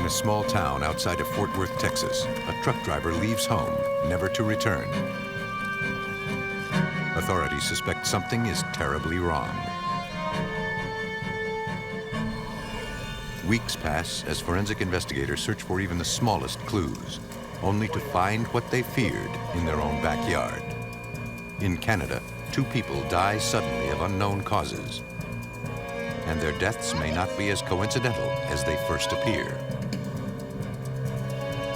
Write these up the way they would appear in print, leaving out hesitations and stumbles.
a small town outside of Fort Worth, Texas, a truck driver leaves home, never to return. Authorities suspect something is terribly wrong. Weeks pass as forensic investigators search for even the smallest clues, only to find what they feared in their own backyard. In Canada, 2 people die suddenly of unknown causes, and their deaths may not be as coincidental as they first appear.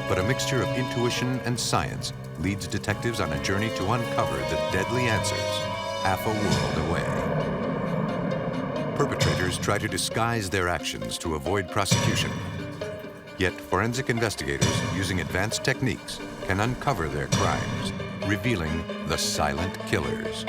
But a mixture of intuition and science leads detectives on a journey to uncover the deadly answers half a world away. Perpetrators try to disguise their actions to avoid prosecution. Yet forensic investigators, using advanced techniques, can uncover their crimes, revealing the silent killers.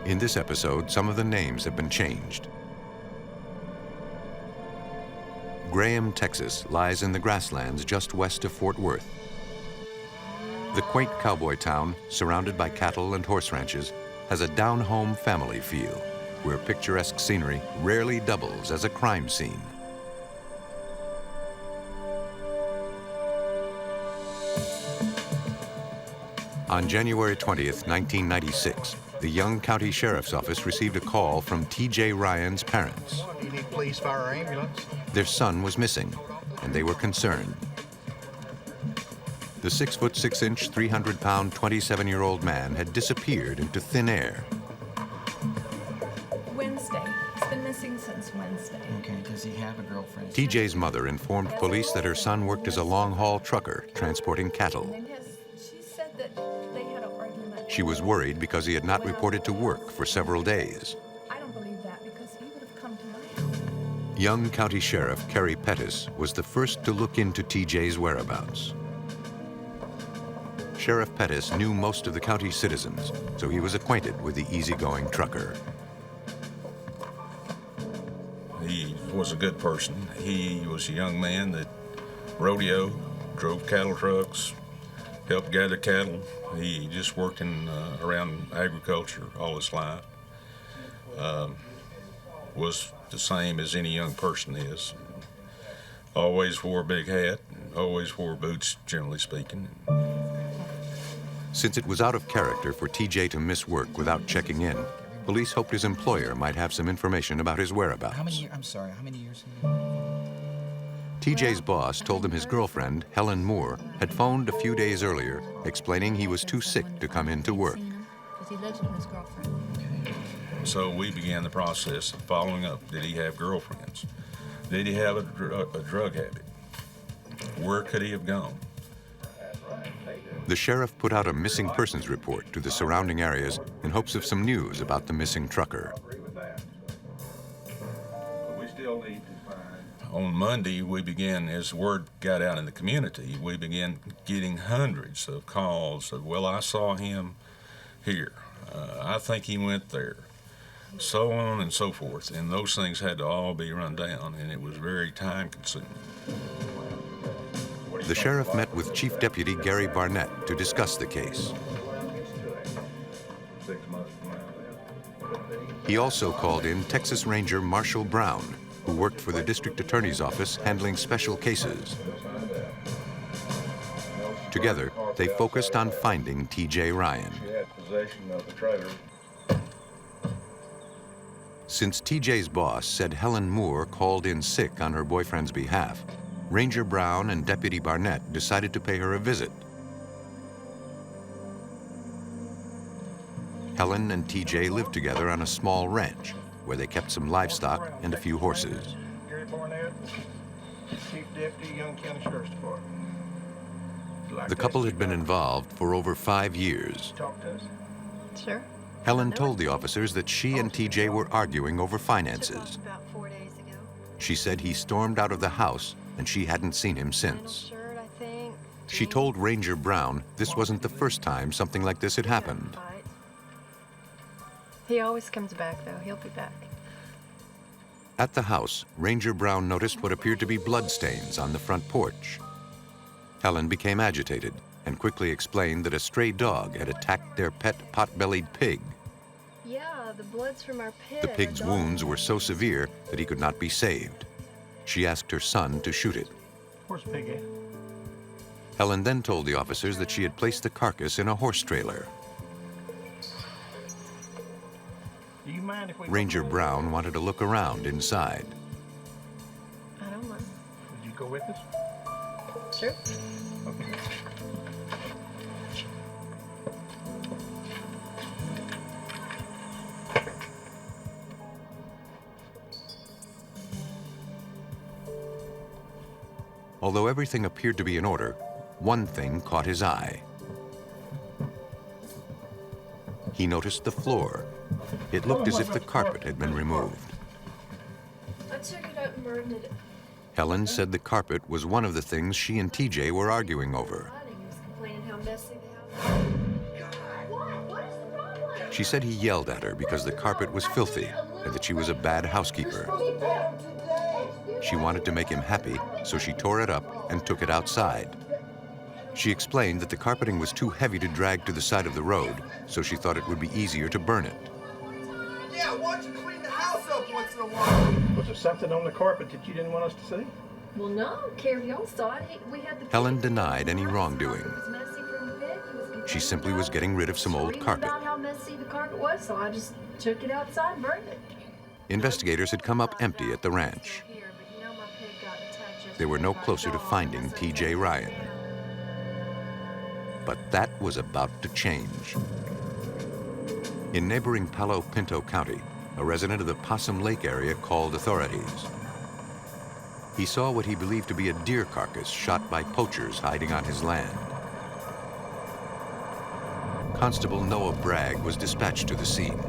In this episode, some of the names have been changed. Graham, Texas, lies in the grasslands just west of Fort Worth. The quaint cowboy town, surrounded by cattle and horse ranches, has a down-home family feel, where picturesque scenery rarely doubles as a crime scene. On January 20th, 1996, the Young County Sheriff's Office received a call from T.J. Ryan's parents. Do you need police, fire, or ambulance? Their son was missing, and they were concerned. The 6 foot 6 inch, 300-pound, 27-year-old man had disappeared into thin air. Wednesday. He's been missing since Wednesday. Okay, does he have a girlfriend? TJ's mother informed police that her son worked as a long-haul trucker transporting cattle. She said that they had an argument. She was worried because he had not reported to work for several days. I don't believe that because he would have come to my house. Young County Sheriff Kerry Pettis was the first to look into TJ's whereabouts. Sheriff Pettis knew most of the county's citizens, so he was acquainted with the easygoing trucker. He was a good person. He was a young man that rodeoed, drove cattle trucks, helped gather cattle. He just worked around agriculture all his life. Was the same as any young person is. Always wore a big hat, always wore boots, generally speaking. Since it was out of character for TJ to miss work without checking in, police hoped his employer might have some information about his whereabouts. How many years? TJ's boss told him his girlfriend, Helen Moore, had phoned a few days earlier, explaining he was too sick to come in to work. Because he lives with his girlfriend. So we began the process of following up. Did he have girlfriends? Did he have a drug habit? Where could he have gone? The sheriff put out a missing persons report to the surrounding areas in hopes of some news about the missing trucker. On Monday, we began, as word got out in the community, we began getting hundreds of calls of, well, I saw him here. I think he went there. So on and so forth. And those things had to all be run down, and it was very time-consuming. The sheriff met with Chief Deputy Gary Barnett to discuss the case. He also called in Texas Ranger Marshall Brown, who worked for the district attorney's office handling special cases. Together, they focused on finding T.J. Ryan. Since T.J.'s boss said Helen Moore called in sick on her boyfriend's behalf, Ranger Brown and Deputy Barnett decided to pay her a visit. Helen and TJ lived together on a small ranch where they kept some livestock and a few horses. Gary Barnett, Chief Deputy, Young County Sheriff's Department. The couple had been involved for over 5 years. Talk to us. Sure. Helen told the officers that she and TJ were arguing over finances. About 4 days ago. She said he stormed out of the house and she hadn't seen him since. Shirt, I think. She told Ranger Brown this wasn't the first time something like this had happened. He always comes back, though. He'll be back. At the house, Ranger Brown noticed what appeared to be bloodstains on the front porch. Helen became agitated and quickly explained that a stray dog had attacked their pet pot-bellied pig. Yeah, the blood's from our pit. The pig's wounds were so severe that he could not be saved. She asked her son to shoot it. Where's Pig at? Helen then told the officers that she had placed the carcass in a horse trailer. Do you mind if we... Ranger Brown wanted to look around inside. I don't mind. Would you go with us? Sure. Okay. Although everything appeared to be in order, one thing caught his eye. He noticed the floor. It looked as if the carpet had been removed. I took it out and burned it. Helen said the carpet was one of the things she and TJ were arguing over. He was complaining how messy the house was. What is the problem? She said he yelled at her because the carpet was filthy and that she was a bad housekeeper. She wanted to make him happy, so she tore it up and took it outside. She explained that the carpeting was too heavy to drag to the side of the road, so she thought it would be easier to burn it. Yeah, why don't you clean the house up once in a while? Was there something on the carpet that you didn't want us to see? Well, no, I don't care if y'all saw it. We had the Helen denied any wrongdoing. It was messy from the bed. He was complaining She simply was about getting rid of some old screaming carpet. about how messy the carpet was, so I just took it outside and burned it. Investigators had come up empty at the ranch. They were no closer to finding T.J. Ryan. But that was about to change. In neighboring Palo Pinto County, a resident of the Possum Lake area called authorities. He saw what he believed to be a deer carcass shot by poachers hiding on his land. Constable Noah Bragg was dispatched to the scene.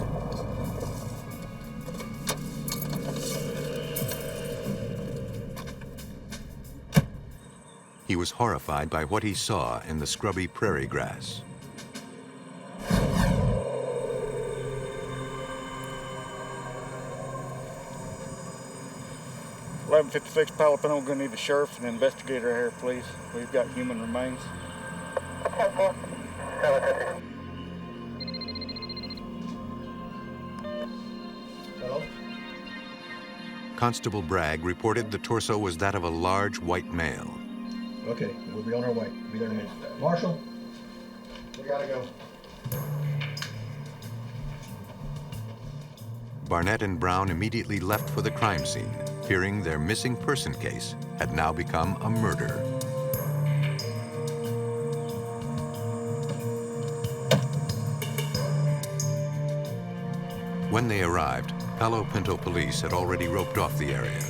He was horrified by what he saw in the scrubby prairie grass. 1156 Palo Pinto, gonna need the sheriff and an investigator here, please. We've got human remains. Hello? Constable Bragg reported the torso was that of a large white male. Okay, we'll be on our way. Be there in a minute. Marshal, we gotta go. Barnett and Brown immediately left for the crime scene, fearing their missing person case had now become a murder. When they arrived, Palo Pinto police had already roped off the area.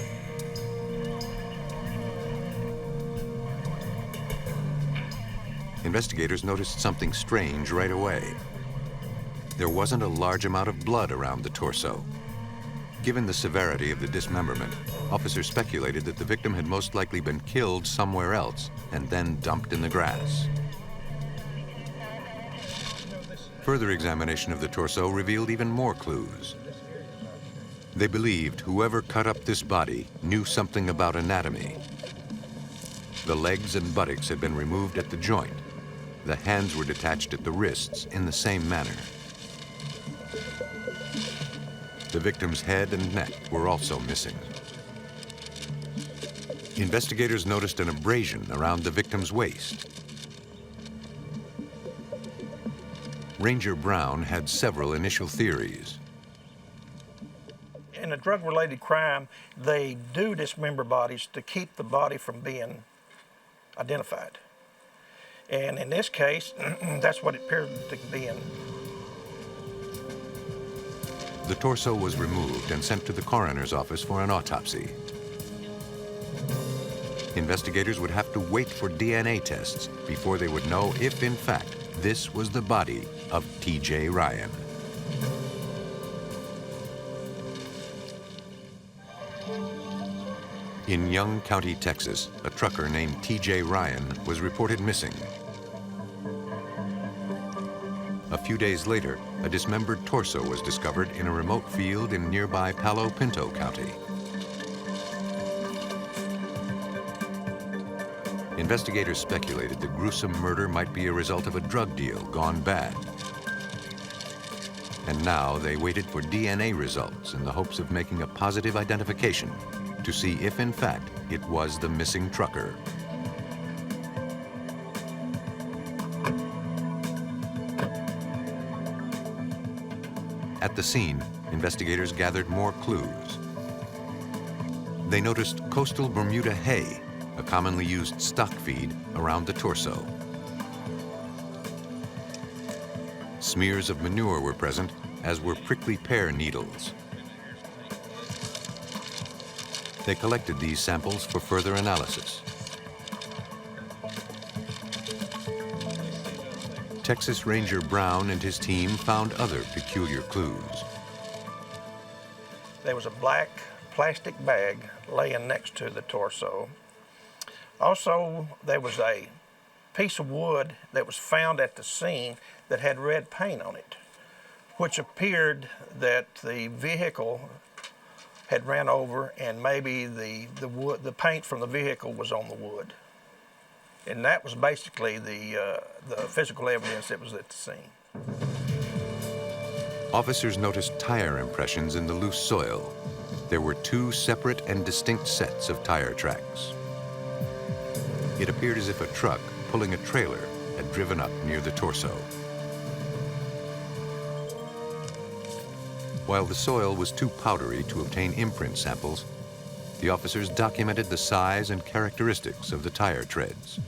Investigators noticed something strange right away. There wasn't a large amount of blood around the torso. Given the severity of the dismemberment, officers speculated that the victim had most likely been killed somewhere else and then dumped in the grass. Further examination of the torso revealed even more clues. They believed whoever cut up this body knew something about anatomy. The legs and buttocks had been removed at the joint. The hands were detached at the wrists in the same manner. The victim's head and neck were also missing. Investigators noticed an abrasion around the victim's waist. Ranger Brown had several initial theories. In a drug-related crime, they do dismember bodies to keep the body from being identified. And in this case, that's what it appeared to be in. The torso was removed and sent to the coroner's office for an autopsy. Investigators would have to wait for DNA tests before they would know if, in fact, this was the body of T.J. Ryan. In Young County, Texas, a trucker named T.J. Ryan was reported missing. A few days later, a dismembered torso was discovered in a remote field in nearby Palo Pinto County. Investigators speculated the gruesome murder might be a result of a drug deal gone bad. And now they waited for DNA results in the hopes of making a positive identification to see if, in fact, it was the missing trucker. At the scene, investigators gathered more clues. They noticed coastal Bermuda hay, a commonly used stock feed, around the torso. Smears of manure were present, as were prickly pear needles. They collected these samples for further analysis. Texas Ranger Brown and his team found other peculiar clues. There was a black plastic bag laying next to the torso. Also, there was a piece of wood that was found at the scene that had red paint on it, which appeared that the vehicle had ran over and maybe the paint from the vehicle was on the wood. And that was basically the physical evidence that was at the scene. Officers noticed tire impressions in the loose soil. There were two separate and distinct sets of tire tracks. It appeared as if a truck pulling a trailer had driven up near the torso. While the soil was too powdery to obtain imprint samples, the officers documented the size and characteristics of the tire treads.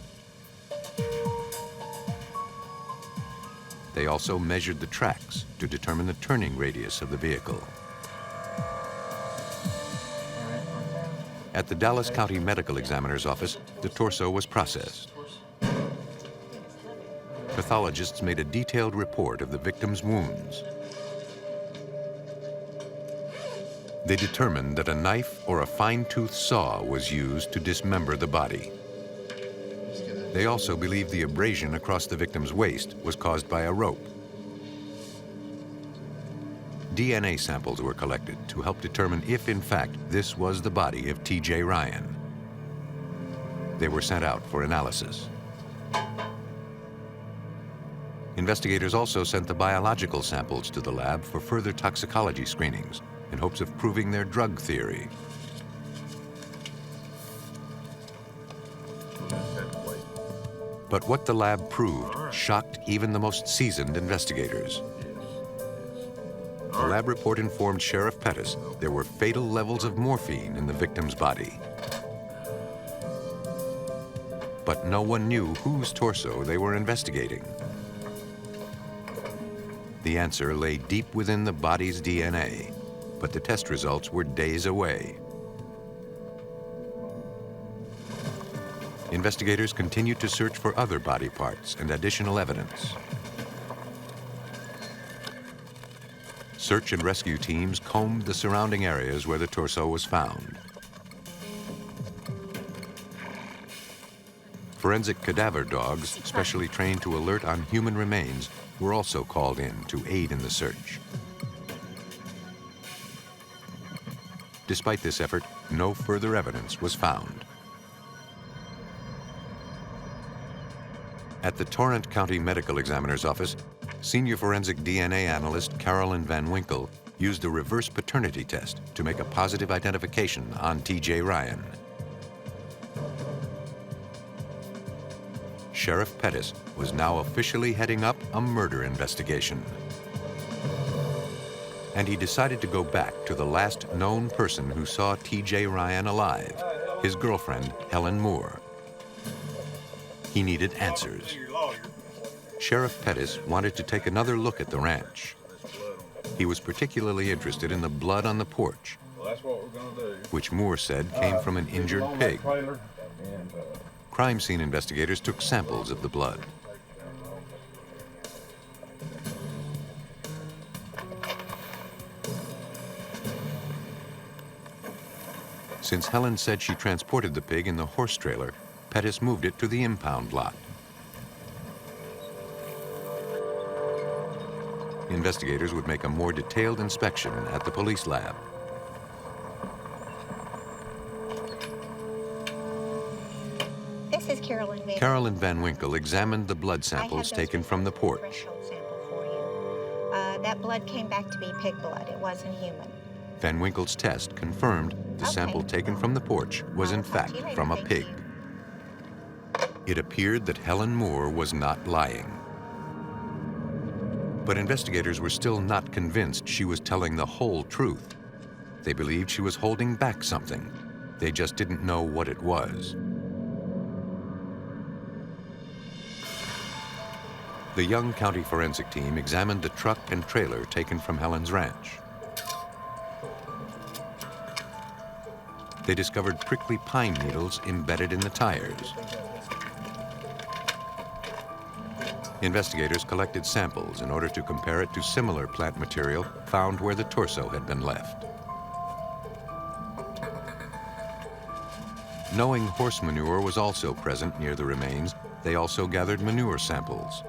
They also measured the tracks to determine the turning radius of the vehicle. At the Dallas County Medical Examiner's office, the torso was processed. Pathologists made a detailed report of the victim's wounds. They determined that a knife or a fine-tooth saw was used to dismember the body. They also believed the abrasion across the victim's waist was caused by a rope. DNA samples were collected to help determine if, in fact, this was the body of T.J. Ryan. They were sent out for analysis. Investigators also sent the biological samples to the lab for further toxicology screenings in hopes of proving their drug theory. But what the lab proved shocked even the most seasoned investigators. The lab report informed Sheriff Pettis there were fatal levels of morphine in the victim's body. But no one knew whose torso they were investigating. The answer lay deep within the body's DNA, but the test results were days away. Investigators continued to search for other body parts and additional evidence. Search and rescue teams combed the surrounding areas where the torso was found. Forensic cadaver dogs, specially trained to alert on human remains, were also called in to aid in the search. Despite this effort, no further evidence was found. At the Torrance County Medical Examiner's office, senior forensic DNA analyst Carolyn Van Winkle used a reverse paternity test to make a positive identification on T.J. Ryan. Sheriff Pettis was now officially heading up a murder investigation. And he decided to go back to the last known person who saw T.J. Ryan alive, his girlfriend, Helen Moore. He needed answers. Sheriff Pettis wanted to take another look at the ranch. He was particularly interested in the blood on the porch, which Moore said came from an injured pig. Crime scene investigators took samples of the blood. Since Helen said she transported the pig in the horse trailer, Pettis moved it to the impound lot. Investigators would make a more detailed inspection at the police lab. This is Carolyn Van. Carolyn Van Winkle examined the blood samples taken from the porch. Threshold sample for you. That blood came back to be pig blood. It wasn't human. Van Winkle's test confirmed the sample taken from the porch was in fact from a pig. It appeared that Helen Moore was not lying. But investigators were still not convinced she was telling the whole truth. They believed she was holding back something. They just didn't know what it was. The Young County forensic team examined the truck and trailer taken from Helen's ranch. They discovered prickly pine needles embedded in the tires. Investigators collected samples in order to compare it to similar plant material found where the torso had been left. Knowing horse manure was also present near the remains, they also gathered manure samples.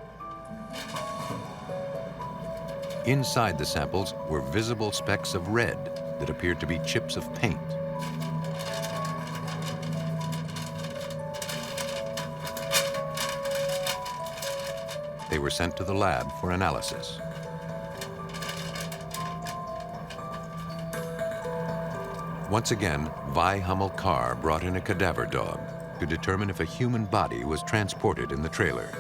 Inside the samples were visible specks of red that appeared to be chips of paint. They were sent to the lab for analysis. Once again, Vi Hummel Carr brought in a cadaver dog to determine if a human body was transported in the trailer.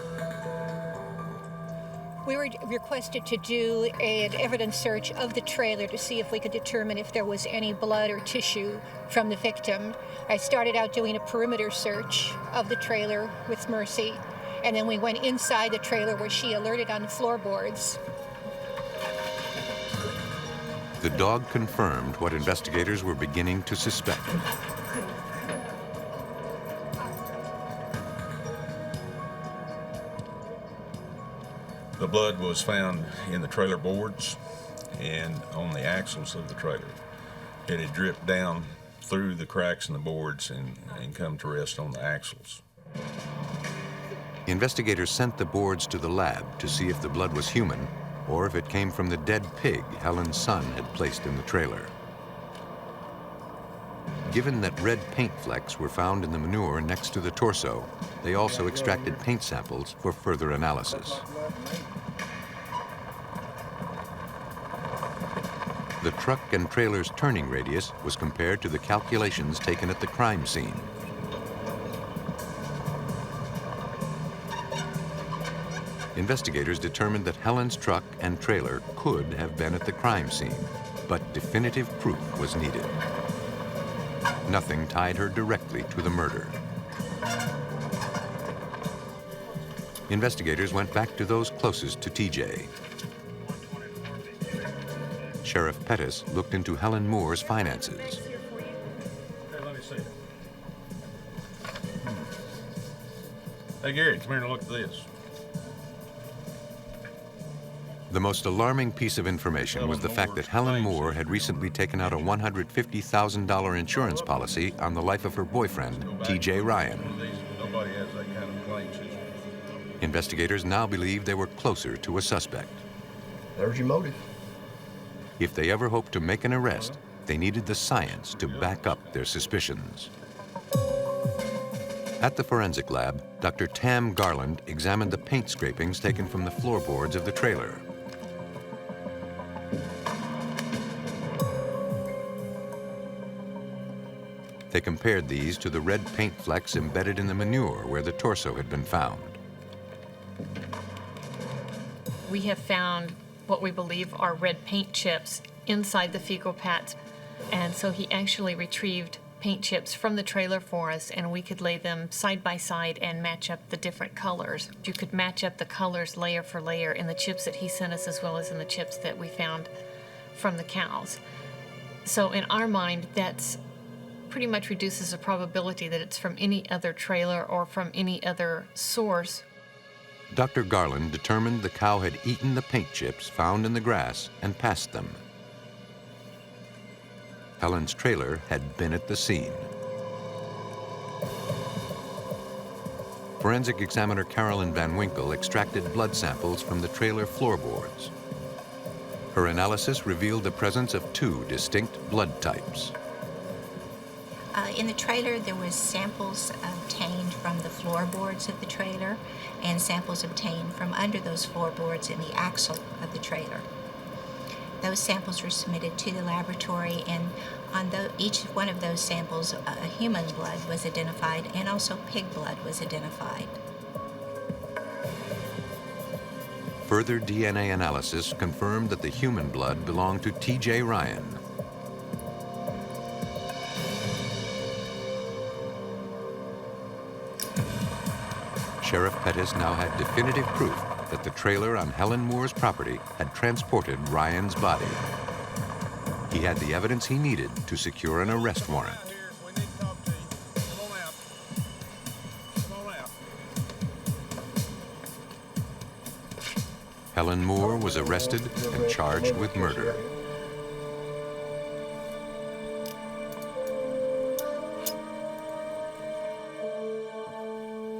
We were requested to do an evidence search of the trailer to see if we could determine if there was any blood or tissue from the victim. I started out doing a perimeter search of the trailer with Mercy, and then we went inside the trailer where she alerted on the floorboards. The dog confirmed what investigators were beginning to suspect. The blood was found in the trailer boards and on the axles of the trailer. It had dripped down through the cracks in the boards and come to rest on the axles. Investigators sent the boards to the lab to see if the blood was human or if it came from the dead pig Helen's son had placed in the trailer. Given that red paint flecks were found in the manure next to the torso, they also extracted paint samples for further analysis. The truck and trailer's turning radius was compared to the calculations taken at the crime scene. Investigators determined that Helen's truck and trailer could have been at the crime scene, but definitive proof was needed. Nothing tied her directly to the murder. Investigators went back to those closest to TJ. Sheriff Pettis looked into Helen Moore's finances. Hey, let me see it. Hey, Gary, come here and look at this. The most alarming piece of information was the fact that Helen Moore had recently taken out a $150,000 insurance policy on the life of her boyfriend, TJ Ryan. Nobody has that kind of claims history. Investigators now believed they were closer to a suspect. There's your motive. If they ever hoped to make an arrest, they needed the science to back up their suspicions. At the forensic lab, Dr. Tam Garland examined the paint scrapings taken from the floorboards of the trailer. They compared these to the red paint flecks embedded in the manure where the torso had been found. We have found what we believe are red paint chips inside the fecal pads. And so he actually retrieved paint chips from the trailer for us, and we could lay them side by side and match up the different colors. You could match up the colors layer for layer in the chips that he sent us as well as in the chips that we found from the cows. So in our mind, that's pretty much reduces the probability that it's from any other trailer or from any other source. Dr. Garland determined the cow had eaten the paint chips found in the grass and passed them. Helen's trailer had been at the scene. Forensic examiner Carolyn Van Winkle extracted blood samples from the trailer floorboards. Her analysis revealed the presence of two distinct blood types. In the trailer, there was samples obtained from the floorboards of the trailer and samples obtained from under those floorboards in the axle of the trailer. Those samples were submitted to the laboratory, and on each one of those samples, human blood was identified, and also pig blood was identified. Further DNA analysis confirmed that the human blood belonged to T.J. Ryan. Sheriff Pettis now had definitive proof that the trailer on Helen Moore's property had transported Ryan's body. He had the evidence he needed to secure an arrest warrant. Helen Moore was arrested and charged with murder.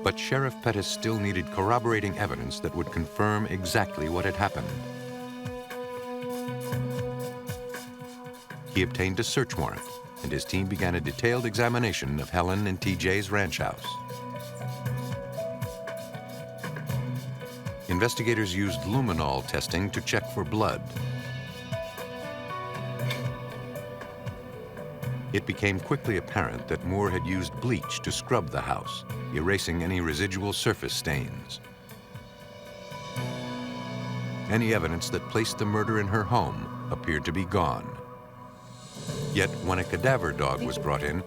But Sheriff Pettis still needed corroborating evidence that would confirm exactly what had happened. He obtained a search warrant, and his team began a detailed examination of Helen and TJ's ranch house. Investigators used luminol testing to check for blood. It became quickly apparent that Moore had used bleach to scrub the house, erasing any residual surface stains. Any evidence that placed the murder in her home appeared to be gone. Yet when a cadaver dog was brought in,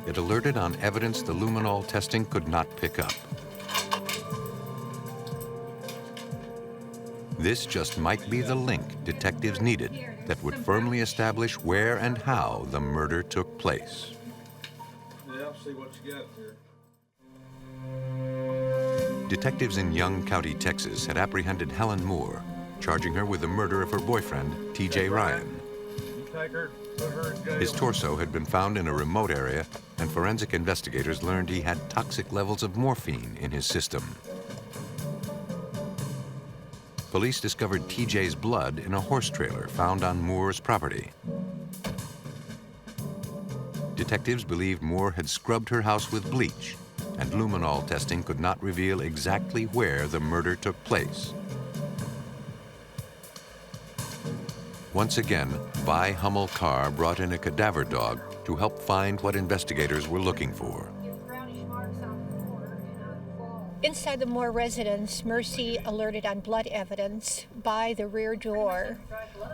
it alerted on evidence the luminol testing could not pick up. This just might be the link detectives needed that would firmly establish where and how the murder took place. Yeah, I'll see what you got here. Detectives in Young County, Texas had apprehended Helen Moore, charging her with the murder of her boyfriend, T.J. Ryan. His torso had been found in a remote area, and forensic investigators learned he had toxic levels of morphine in his system. Police discovered TJ's blood in a horse trailer found on Moore's property. Detectives believed Moore had scrubbed her house with bleach, and luminol testing could not reveal exactly where the murder took place. Once again, Vi Hummel Carr brought in a cadaver dog to help find what investigators were looking for. Inside the Moore residence, Mercy alerted on blood evidence by the rear door,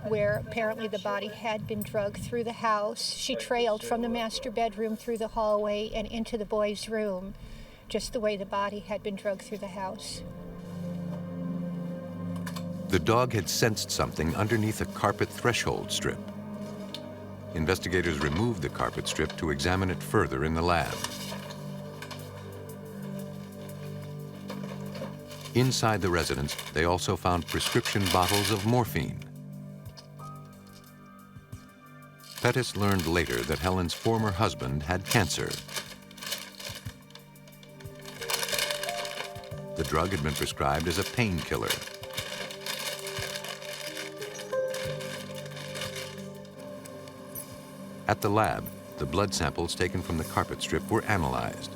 where apparently the body had been dragged through the house. She trailed from the master bedroom through the hallway and into the boys' room, just the way the body had been dragged through the house. The dog had sensed something underneath a carpet threshold strip. Investigators removed the carpet strip to examine it further in the lab. Inside the residence, they also found prescription bottles of morphine. Pettis learned later that Helen's former husband had cancer. The drug had been prescribed as a painkiller. At the lab, the blood samples taken from the carpet strip were analyzed.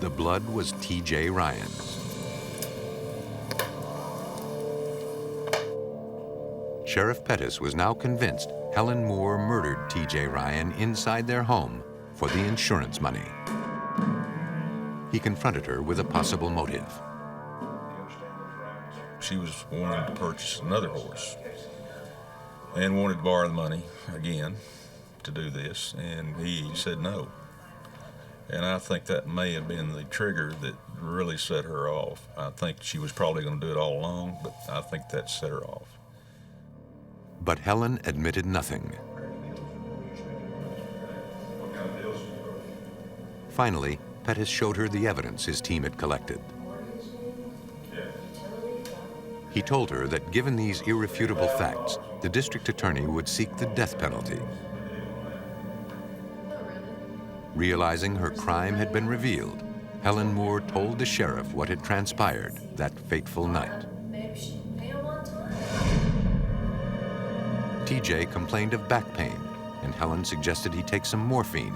The blood was T.J. Ryan's. Sheriff Pettis was now convinced Helen Moore murdered T.J. Ryan inside their home for the insurance money. He confronted her with a possible motive. She was wanting to purchase another horse and wanted to borrow the money again to do this, and he said no. And I think that may have been the trigger that really set her off. I think she was probably going to do it all along, but I think that set her off. But Helen admitted nothing. Finally, Pettis showed her the evidence his team had collected. He told her that given these irrefutable facts, the district attorney would seek the death penalty. Realizing her crime had been revealed, Helen Moore told the sheriff what had transpired that fateful night. TJ complained of back pain, and Helen suggested he take some morphine.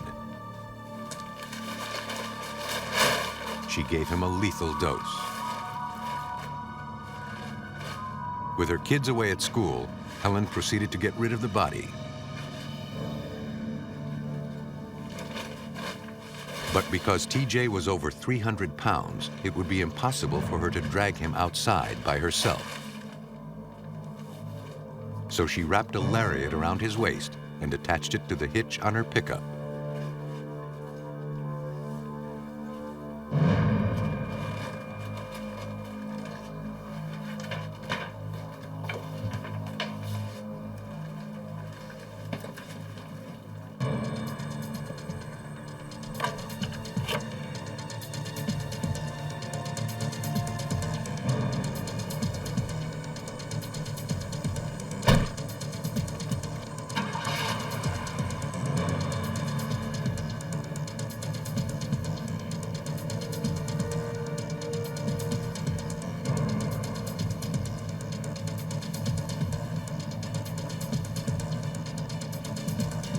She gave him a lethal dose. With her kids away at school, Helen proceeded to get rid of the body. But because TJ was over 300 pounds, it would be impossible for her to drag him outside by herself. So she wrapped a lariat around his waist and attached it to the hitch on her pickup.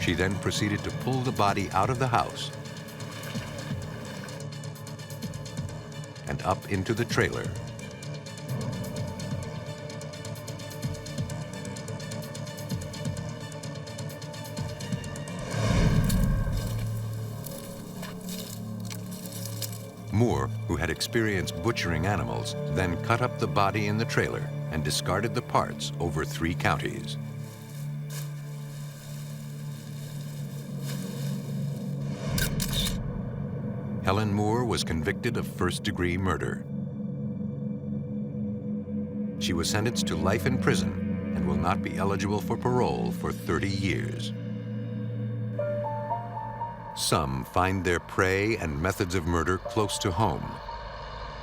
She then proceeded to pull the body out of the house and up into the trailer. Moore, who had experienced butchering animals, then cut up the body in the trailer and discarded the parts over 3 counties. Helen Moore was convicted of first-degree murder. She was sentenced to life in prison and will not be eligible for parole for 30 years. Some find their prey and methods of murder close to home.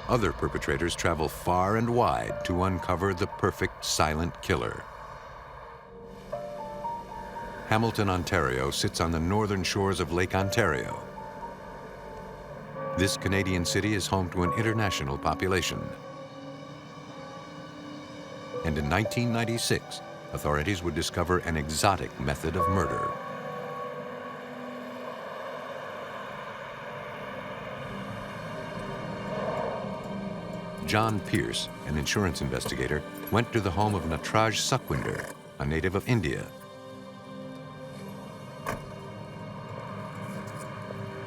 Other perpetrators travel far and wide to uncover the perfect silent killer. Hamilton, Ontario sits on the northern shores of Lake Ontario. This Canadian city is home to an international population. And in 1996, authorities would discover an exotic method of murder. John Pierce, an insurance investigator, went to the home of Natraj Sukhwinder, a native of India.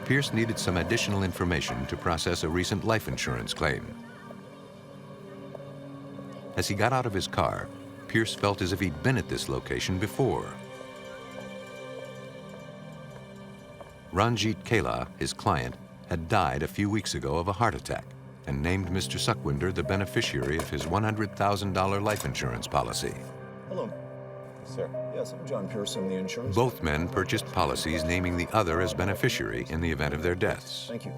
Pierce needed some additional information to process a recent life insurance claim. As he got out of his car, Pierce felt as if he'd been at this location before. Ranjit Kela, his client, had died a few weeks ago of a heart attack and named Mr. Sukhwinder the beneficiary of his $100,000 life insurance policy. Hello. Sir. Yes, I'm John Pierce. I'm the insurance. Both men purchased policies naming the other as beneficiary in the event of their deaths. Thank you.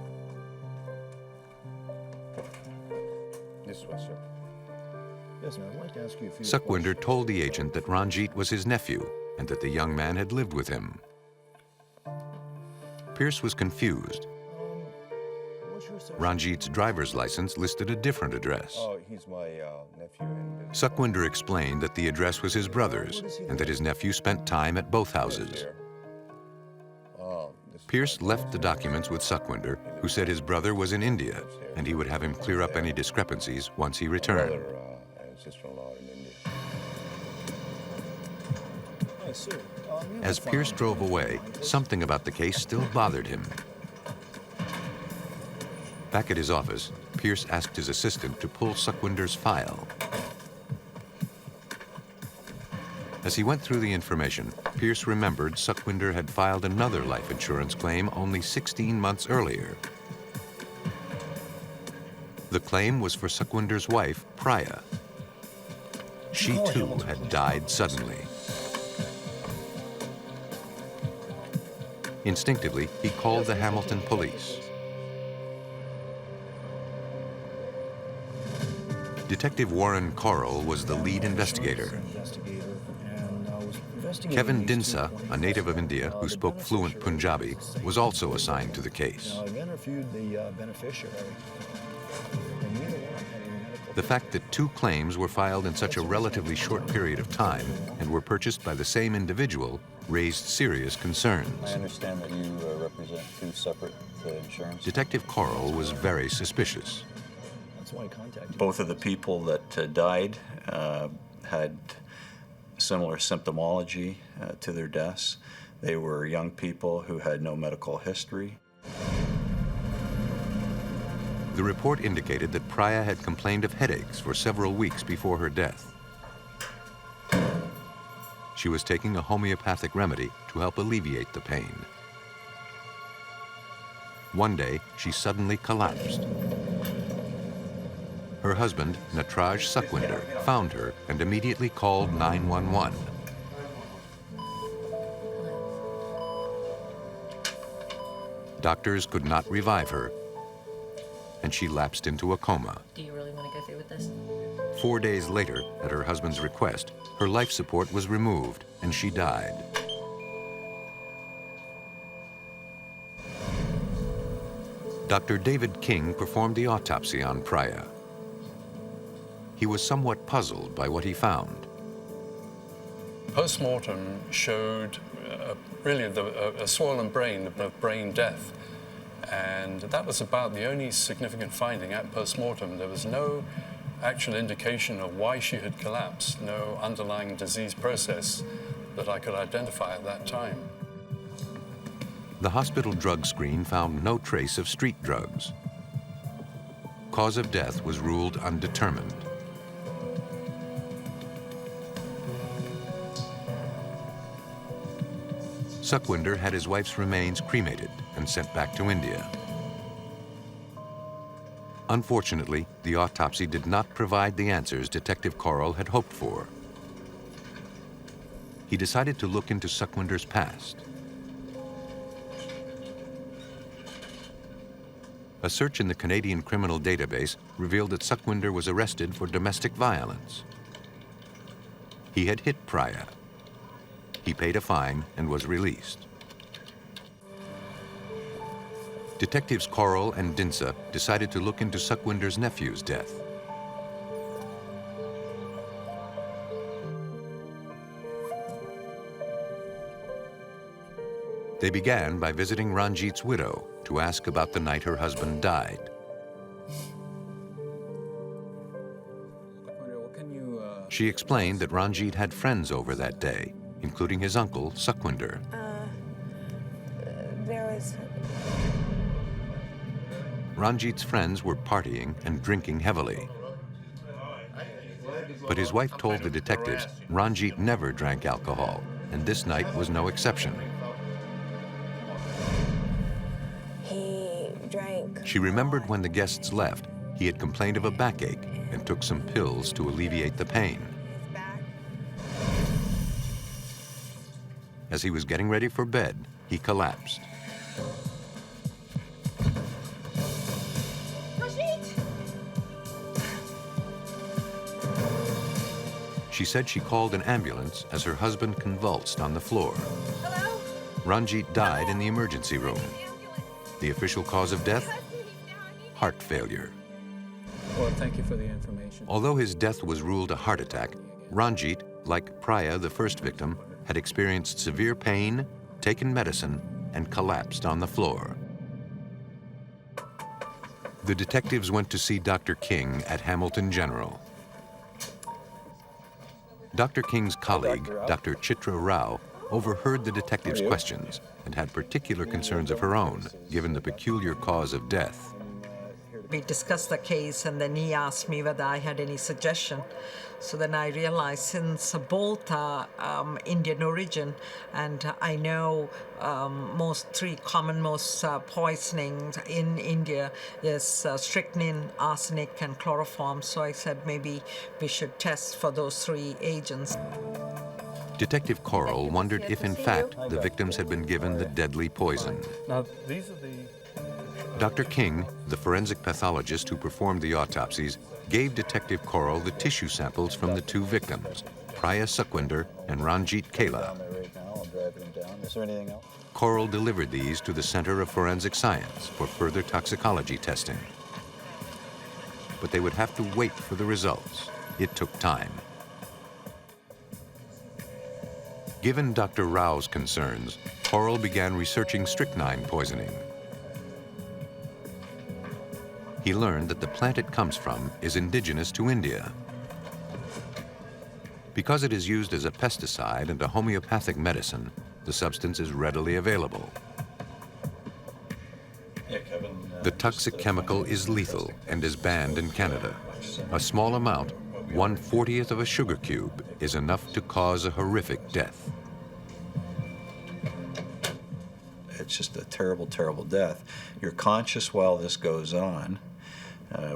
This way, sir. Yes, ma'am. I'd like to ask you a few Sukhwinder told the agent that Ranjit was his nephew and that the young man had lived with him. Pierce was confused. Ranjit's driver's license listed a different address. Oh, he's my nephew. Sukhwinder explained that the address was his brother's and that his nephew spent time at both houses. Pierce left the documents with Sukhwinder, who said his brother was in India and he would have him clear up any discrepancies once he returned. And sister-in-law in India. As Pierce drove away, something about the case still bothered him. Back at his office, Pierce asked his assistant to pull Sukhwinder's file. As he went through the information, Pierce remembered Sukhwinder had filed another life insurance claim only 16 months earlier. The claim was for Sukhwinder's wife, Priya. She too had died suddenly. Instinctively, he called the Hamilton police. Detective Warren Correll was the lead investigator. Kevin Dinsa, a native of India who spoke fluent Punjabi, was also assigned to the case. I've interviewed the beneficiary. The fact that two claims were filed in such a relatively short period of time and were purchased by the same individual raised serious concerns. I understand that you represent two separate insurance. Detective Correll was very suspicious. That's why I contacted you. Both of the people that died had similar symptomology to their deaths. They were young people who had no medical history. The report indicated that Priya had complained of headaches for several weeks before her death. She was taking a homeopathic remedy to help alleviate the pain. One day, she suddenly collapsed. Her husband, Natraj Sukhwinder, found her and immediately called 911. Doctors could not revive her, and she lapsed into a coma. Do you really want to go through with this? 4 days later, at her husband's request, her life support was removed and she died. Dr. David King performed the autopsy on Priya. He was somewhat puzzled by what he found. Post-mortem showed really a swollen brain of brain death. And that was about the only significant finding at post-mortem. There was no actual indication of why she had collapsed, no underlying disease process that I could identify at that time. The hospital drug screen found no trace of street drugs. Cause of death was ruled undetermined. Sukhwinder had his wife's remains cremated and sent back to India. Unfortunately, the autopsy did not provide the answers Detective Correll had hoped for. He decided to look into Sukhwinder's past. A search in the Canadian criminal database revealed that Sukhwinder was arrested for domestic violence. He had hit Priya. He paid a fine and was released. Detectives Correll and Dinsa decided to look into Sukhwinder's nephew's death. They began by visiting Ranjit's widow to ask about the night her husband died. She explained that Ranjit had friends over that day, including his uncle, Sukhwinder. Ranjit's friends were partying and drinking heavily. But his wife told the detectives Ranjit never drank alcohol, and this night was no exception. He drank. She remembered when the guests left, he had complained of a backache and took some pills to alleviate the pain. As he was getting ready for bed, he collapsed. She said she called an ambulance as her husband convulsed on the floor. Hello? Ranjit died in the emergency room. The official cause of death? Heart failure. Well, thank you for the information. Although his death was ruled a heart attack, Ranjit, like Priya, the first victim, had experienced severe pain, taken medicine, and collapsed on the floor. The detectives went to see Dr. King at Hamilton General. Dr. King's colleague, Dr. Chitra Rao, overheard the detectives' questions and had particular concerns of her own, given the peculiar cause of death. We discussed the case, and then he asked me whether I had any suggestion. So then I realized, since both are Indian origin, and I know three common poisonings in India is strychnine, arsenic, and chloroform. So I said maybe we should test for those three agents. Detective Correll wondered if, in fact, the victims had been given the deadly poison. Now, these are the Dr. King, the forensic pathologist who performed the autopsies, gave Detective Coral the tissue samples from the two victims, Priya Sukhwinder and Ranjit Kela. Is there anything else? Coral delivered these to the Center of Forensic Science for further toxicology testing. But they would have to wait for the results. It took time. Given Dr. Rao's concerns, Coral began researching strychnine poisoning. He learned that the plant it comes from is indigenous to India. Because it is used as a pesticide and a homeopathic medicine, the substance is readily available. The toxic chemical is lethal and is banned in Canada. A small amount, 1/40th of a sugar cube, is enough to cause a horrific death. It's just a terrible, terrible death. You're conscious while this goes on,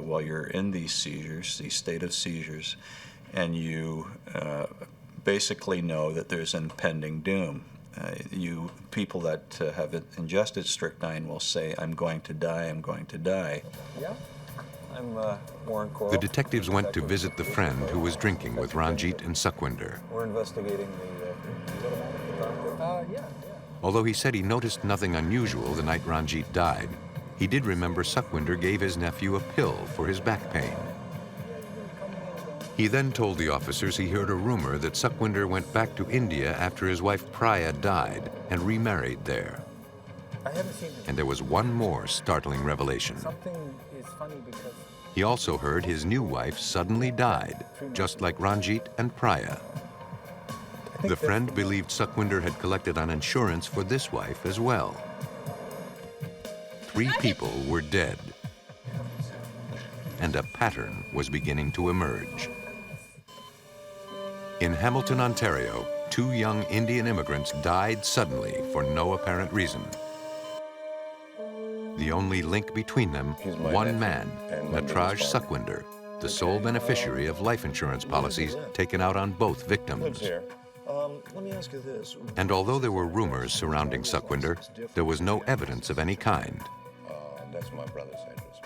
while you're in these seizures, these state of seizures, and you basically know that there's impending doom. People that have ingested strychnine will say, "I'm going to die, I'm going to die." Yeah, I'm Warren Coral. The detectives went to visit the friend who was drinking with Ranjit and Sukhwinder. We're investigating the... Although he said he noticed nothing unusual the night Ranjit died, he did remember Sukhwinder gave his nephew a pill for his back pain. He then told the officers he heard a rumor that Sukhwinder went back to India after his wife Priya died and remarried there. And there was one more startling revelation. Something is funny because He also heard his new wife suddenly died, just like Ranjit and Priya. The friend believed Sukhwinder had collected on insurance for this wife as well. 3 people were dead, and a pattern was beginning to emerge. In Hamilton, Ontario, 2 young Indian immigrants died suddenly for no apparent reason. The only link between them, one man, Natraj Sukhwinder, the sole beneficiary of life insurance policies taken out on both victims. Let me ask you this. And although there were rumors surrounding Sukhwinder, there was no evidence of any kind. That's my brother's address.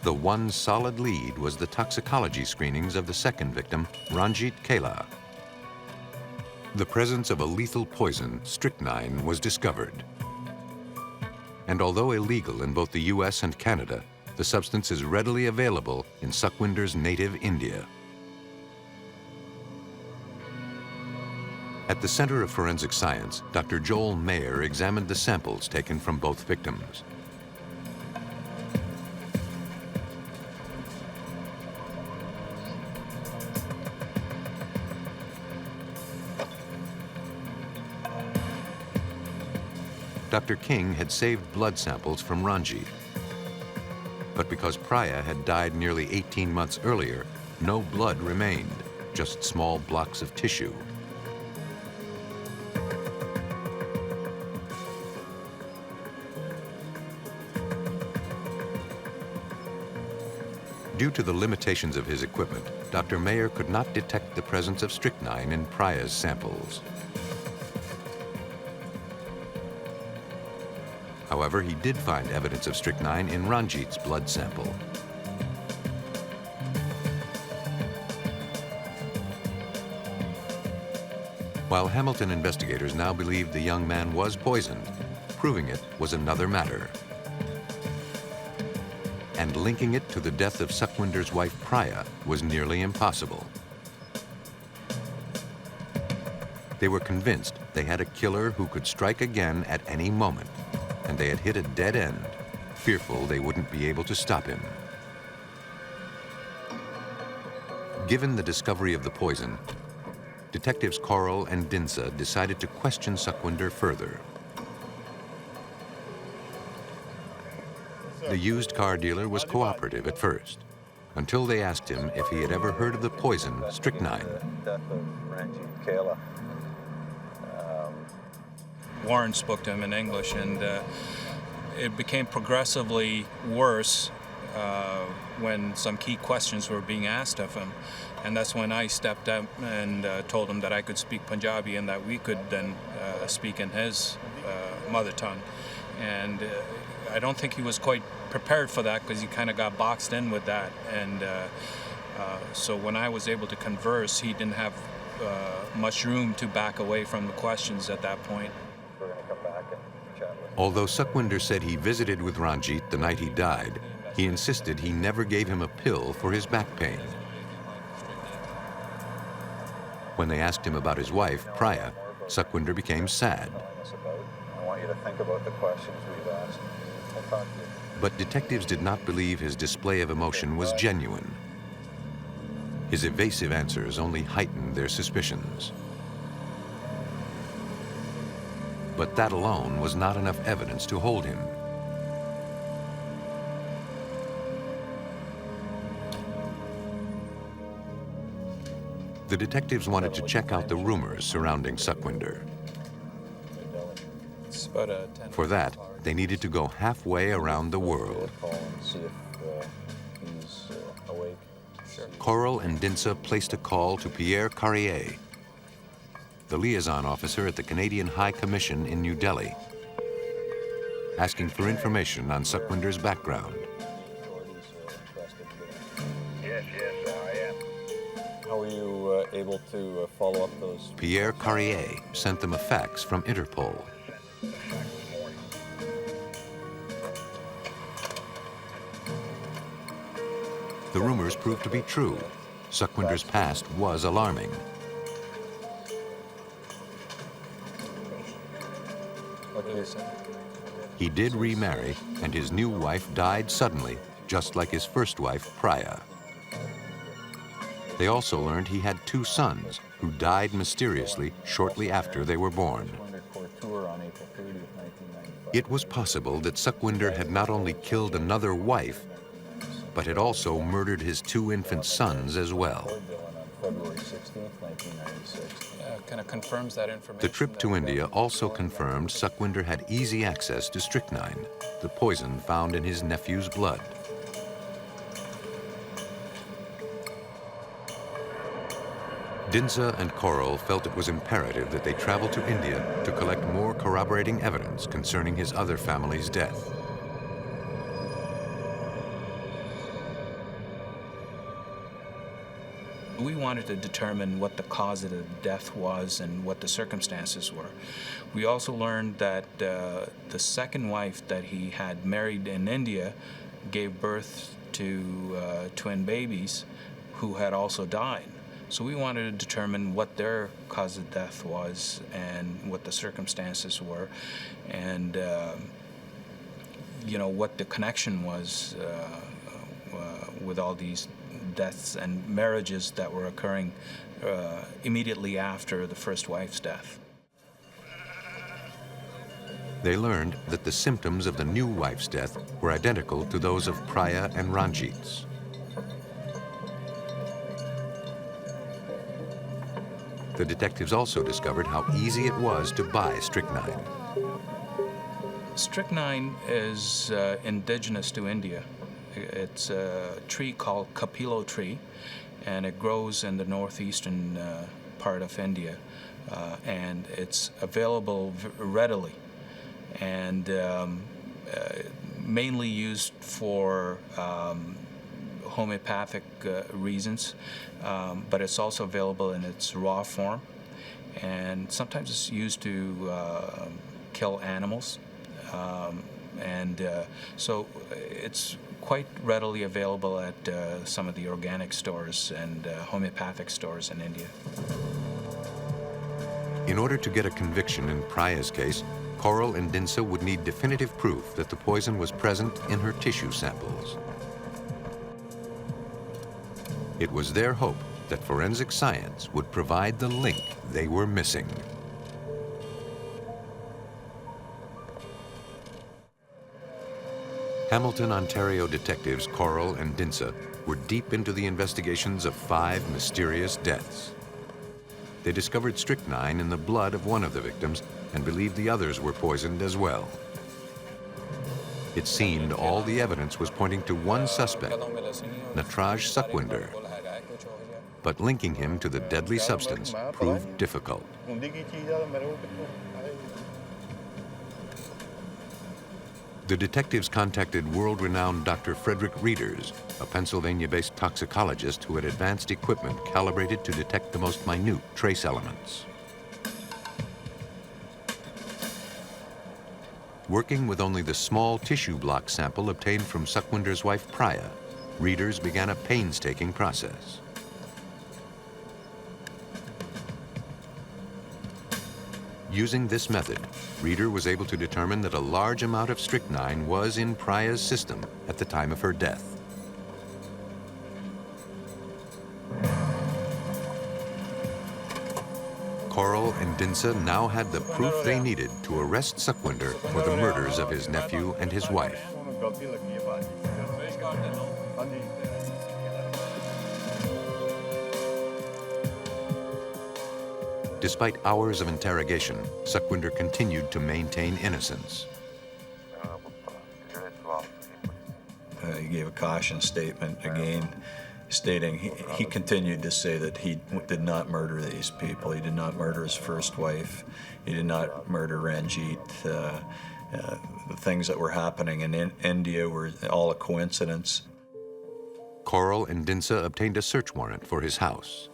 The one solid lead was the toxicology screenings of the second victim, Ranjit Kela. The presence of a lethal poison, strychnine, was discovered. And although illegal in both the US and Canada, the substance is readily available in Sukhwinder's native India. At the Center of Forensic Science, Dr. Joel Mayer examined the samples taken from both victims. Dr. King had saved blood samples from Ranjit. But because Priya had died nearly 18 months earlier, no blood remained, just small blocks of tissue. Due to the limitations of his equipment, Dr. Mayer could not detect the presence of strychnine in Priya's samples. However, he did find evidence of strychnine in Ranjit's blood sample. While Hamilton investigators now believed the young man was poisoned, proving it was another matter. And linking it to the death of Sukhwinder's wife Priya was nearly impossible. They were convinced they had a killer who could strike again at any moment, and they had hit a dead end, fearful they wouldn't be able to stop him. Given the discovery of the poison, Detectives Coral and Dinsa decided to question Sukhwinder further. The used car dealer was cooperative at first, until they asked him if he had ever heard of the poison, strychnine. Death of Ranjit Kela. Warren spoke to him in English, and it became progressively worse when some key questions were being asked of him. And that's when I stepped up and told him that I could speak Punjabi and that we could then speak in his mother tongue. And I don't think he was quite prepared for that because he kind of got boxed in with that. And so when I was able to converse, he didn't have much room to back away from the questions at that point. We're going to come back and chat with him. Although Sukhwinder said he visited with Ranjit the night he died, he insisted he never gave him a pill for his back pain. When they asked him about his wife, Priya, Sukhwinder became sad. I want you to think about the questions we've asked. We'll talk to you. But detectives did not believe his display of emotion was genuine. His evasive answers only heightened their suspicions. But that alone was not enough evidence to hold him. The detectives wanted to check out the rumors surrounding Sukhwinder. It's about a 10. For that, they needed to go halfway around the world. Call and see if he's awake. Sure. Coral and Dinsa placed a call to Pierre Carrier, the liaison officer at the Canadian High Commission in New Delhi, asking for information on Sukhwinder's background. Yes, I am. How were you able to follow up those? Pierre Carrier sent them a fax from Interpol. The rumors proved to be true. Sukhwinder's past was alarming. What did he say? He did remarry, and his new wife died suddenly, just like his first wife, Priya. They also learned he had 2 sons who died mysteriously shortly after they were born. It was possible that Sukhwinder had not only killed another wife, but had also murdered his 2 infant sons as well. February 16th, 1996. Yeah, kind of confirms that information. The trip to India also confirmed Sukhwinder had easy access to strychnine, the poison found in his nephew's blood. Dinsa and Coral felt it was imperative that they travel to India to collect more corroborating evidence concerning his other family's death. We wanted to determine what the cause of the death was and what the circumstances were. We also learned that the second wife that he had married in India gave birth to twin babies who had also died. So we wanted to determine what their cause of death was and what the circumstances were, and what the connection was with all these deaths and marriages that were occurring immediately after the first wife's death. They learned that the symptoms of the new wife's death were identical to those of Priya and Ranjit's. The detectives also discovered how easy it was to buy strychnine. Strychnine is indigenous to India. It's a tree called kapilo tree, and it grows in the northeastern part of India, and it's available readily, and mainly used for homeopathic reasons, but it's also available in its raw form, and sometimes it's used to kill animals, so it's quite readily available at some of the organic stores and homeopathic stores in India. In order to get a conviction in Priya's case, Coral and Dinsa would need definitive proof that the poison was present in her tissue samples. It was their hope that forensic science would provide the link they were missing. Hamilton, Ontario detectives Coral and Dinsa were deep into the investigations of 5 mysterious deaths. They discovered strychnine in the blood of one of the victims and believed the others were poisoned as well. It seemed all the evidence was pointing to one suspect, Natraj Sukhwinder, but linking him to the deadly substance proved difficult. The detectives contacted world-renowned Dr. Frederick Reeders, a Pennsylvania-based toxicologist who had advanced equipment calibrated to detect the most minute trace elements. Working with only the small tissue block sample obtained from Suckwinder's wife, Priya, Reeders began a painstaking process. Using this method, Reeder was able to determine that a large amount of strychnine was in Priya's system at the time of her death. Coral and Dinsa now had the proof they needed to arrest Suckwinder for the murders of his nephew and his wife. Despite hours of interrogation, Suckwinder continued to maintain innocence. He gave a caution statement again, stating he continued to say that he did not murder these people. He did not murder his first wife. He did not murder Ranjit. The things that were happening in India were all a coincidence. Coral and Dinsa obtained a search warrant for his house.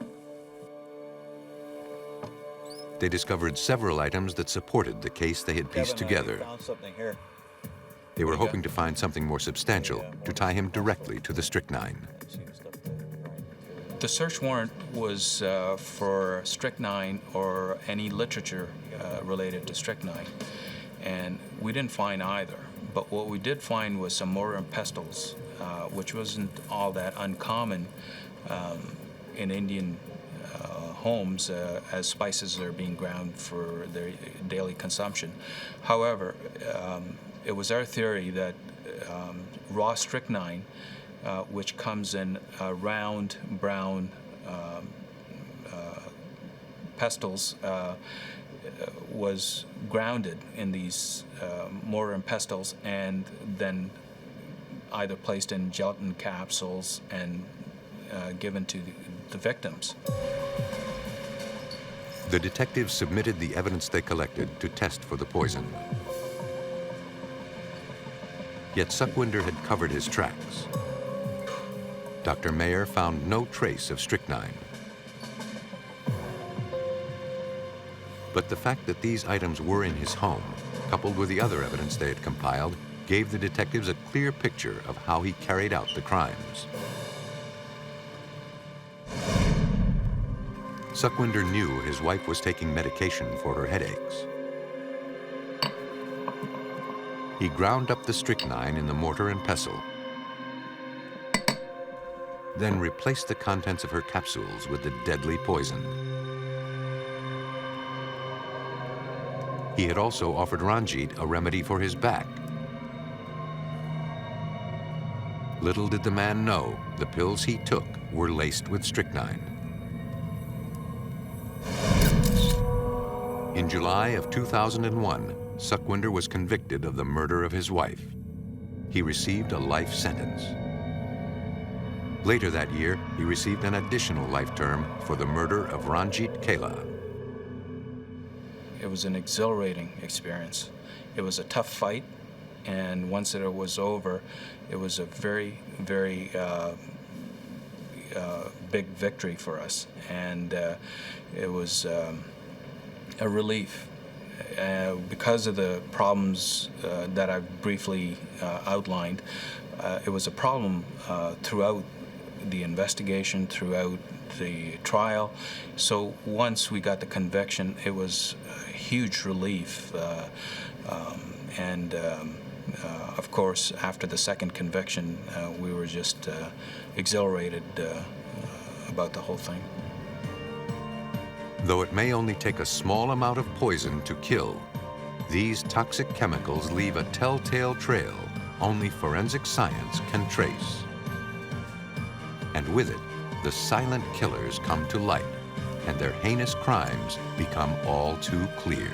They discovered several items that supported the case they had pieced together. Found something here. They were hoping to find something more substantial to tie him directly to the strychnine. The search warrant was for strychnine or any literature related to strychnine, and we didn't find either. But what we did find was some mortar and pestles, which wasn't all that uncommon in Indian homes as spices are being ground for their daily consumption. However, it was our theory that raw strychnine, which comes in round brown pestles, was grounded in these mortar and pestles and then either placed in gelatin capsules and given to the victims. The detectives submitted the evidence they collected to test for the poison. Yet Suckwinder had covered his tracks. Dr. Mayer found no trace of strychnine. But the fact that these items were in his home, coupled with the other evidence they had compiled, gave the detectives a clear picture of how he carried out the crimes. Suckwinder knew his wife was taking medication for her headaches. He ground up the strychnine in the mortar and pestle, then replaced the contents of her capsules with the deadly poison. He had also offered Ranjit a remedy for his back. Little did the man know the pills he took were laced with strychnine. In July of 2001, Suckwinder was convicted of the murder of his wife. He received a life sentence. Later that year, he received an additional life term for the murder of Ranjit Kela. It was an exhilarating experience. It was a tough fight, and once it was over, it was a very, very big victory for us, and it was a relief. Because of the problems that I've briefly outlined, it was a problem throughout the investigation, throughout the trial. So once we got the conviction, it was a huge relief. Of course, after the second conviction, we were just exhilarated about the whole thing. Though it may only take a small amount of poison to kill, these toxic chemicals leave a telltale trail only forensic science can trace. And with it, the silent killers come to light, and their heinous crimes become all too clear.